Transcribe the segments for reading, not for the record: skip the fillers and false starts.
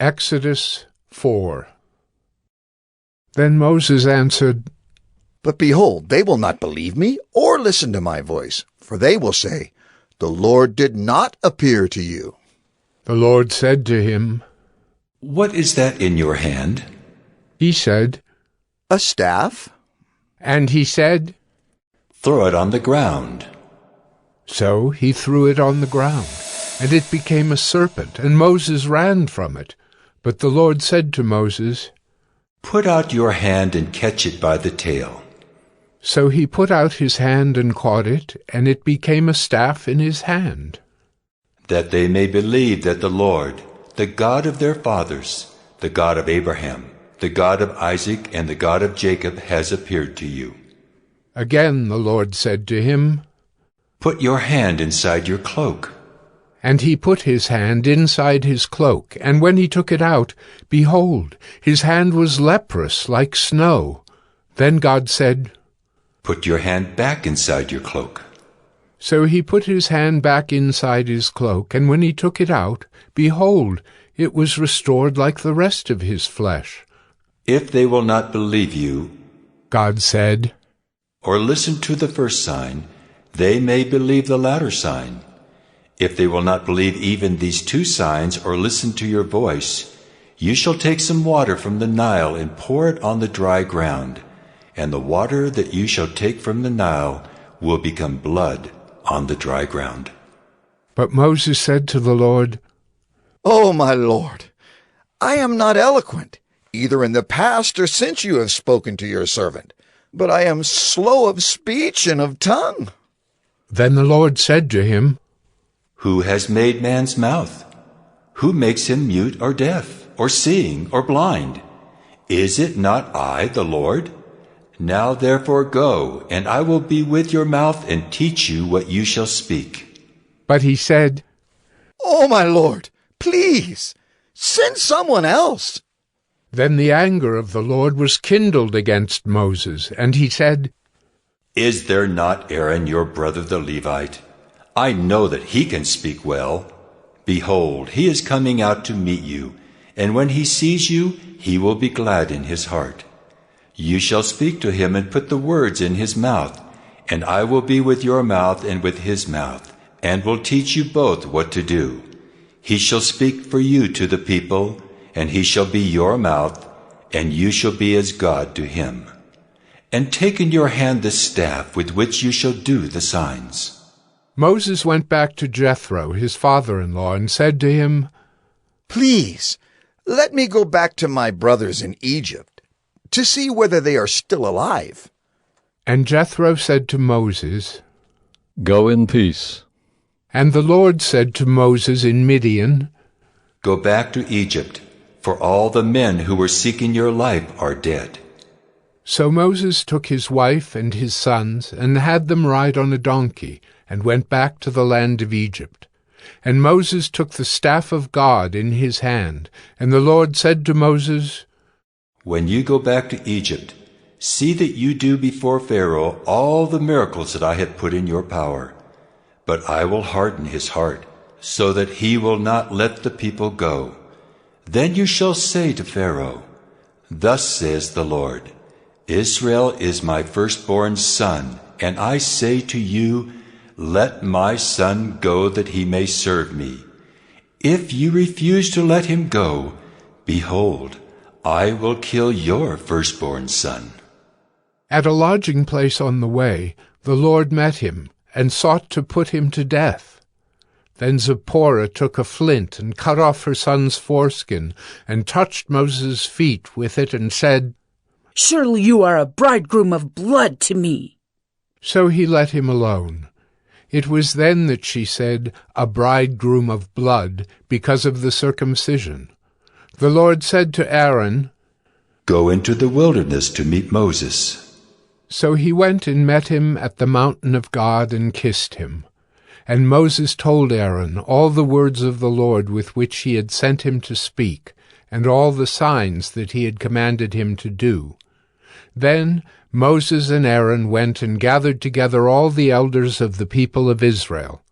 Exodus 4. Then Moses answered, But behold, they will not believe me or listen to my voice, for they will say, The Lord did not appear to you. The Lord said to him, What is that in your hand? He said, A staff? and he said, Throw it on the ground. So he threw it on the ground, and it became a serpent, and Moses ran from it. But the Lord said to Moses, Put out your hand and catch it by the tail. So he put out his hand and caught it, and it became a staff in his hand. That they may believe that the Lord, the God of their fathers, the God of Abraham, the God of Isaac, and the God of Jacob has appeared to you. Again the Lord said to him, Put your hand inside your cloak. And he put his hand inside his cloak, and when he took it out, behold, his hand was leprous like snow. Then God said, Put your hand back inside your cloak. So he put his hand back inside his cloak, and when he took it out, behold, it was restored like the rest of his flesh. If they will not believe you, God said, or listen to the first sign, they may believe the latter sign. If they will not believe even these two signs or listen to your voice, you shall take some water from the Nile and pour it on the dry ground, and the water that you shall take from the Nile will become blood on the dry ground. But Moses said to the Lord, Oh, my Lord, I am not eloquent, either in the past or since you have spoken to your servant, but I am slow of speech and of tongue. Then the Lord said to him, Who has made man's mouth? Who makes him mute or deaf, or seeing or blind? Is it not I, the Lord? Now therefore go, and I will be with your mouth and teach you what you shall speak. But he said, Oh, my Lord, please, send someone else. Then the anger of the Lord was kindled against Moses, and he said, Is there not Aaron your brother the Levite? I know that he can speak well. Behold, he is coming out to meet you, and when he sees you, he will be glad in his heart. You shall speak to him and put the words in his mouth, and I will be with your mouth and with his mouth, and will teach you both what to do. He shall speak for you to the people, and he shall be your mouth, and you shall be as God to him. And take in your hand the staff with which you shall do the signs. Moses went back to Jethro, his father-in-law, and said to him, Please, let me go back to my brothers in Egypt to see whether they are still alive. And Jethro said to Moses, Go in peace. And the Lord said to Moses in Midian, Go back to Egypt, for all the men who were seeking your life are dead. So Moses took his wife and his sons, and had them ride on a donkey, and went back to the land of Egypt. And Moses took the staff of God in his hand, and the Lord said to Moses, When you go back to Egypt, see that you do before Pharaoh all the miracles that I have put in your power. But I will harden his heart, so that he will not let the people go. Then you shall say to Pharaoh, Thus says the Lord, Israel is my firstborn son, and I say to you, Let my son go that he may serve me. If you refuse to let him go, behold, I will kill your firstborn son. At a lodging place on the way, the Lord met him, and sought to put him to death. Then Zipporah took a flint, and cut off her son's foreskin, and touched Moses' feet with it, and said, Surely you are a bridegroom of blood to me. So he let him alone. It was then that she said, A bridegroom of blood, because of the circumcision. The Lord said to Aaron, Go into the wilderness to meet Moses. So he went and met him at the mountain of God and kissed him. And Moses told Aaron all the words of the Lord with which he had sent him to speak, and all the signs that he had commanded him to do. Then Moses and Aaron went and gathered together all the elders of the people of Israel.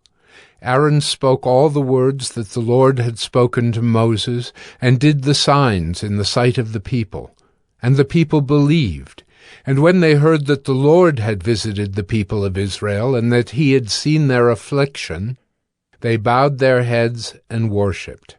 Aaron spoke all the words that the Lord had spoken to Moses, and did the signs in the sight of the people. And the people believed. And when they heard that the Lord had visited the people of Israel, and that he had seen their affliction, they bowed their heads and worshipped.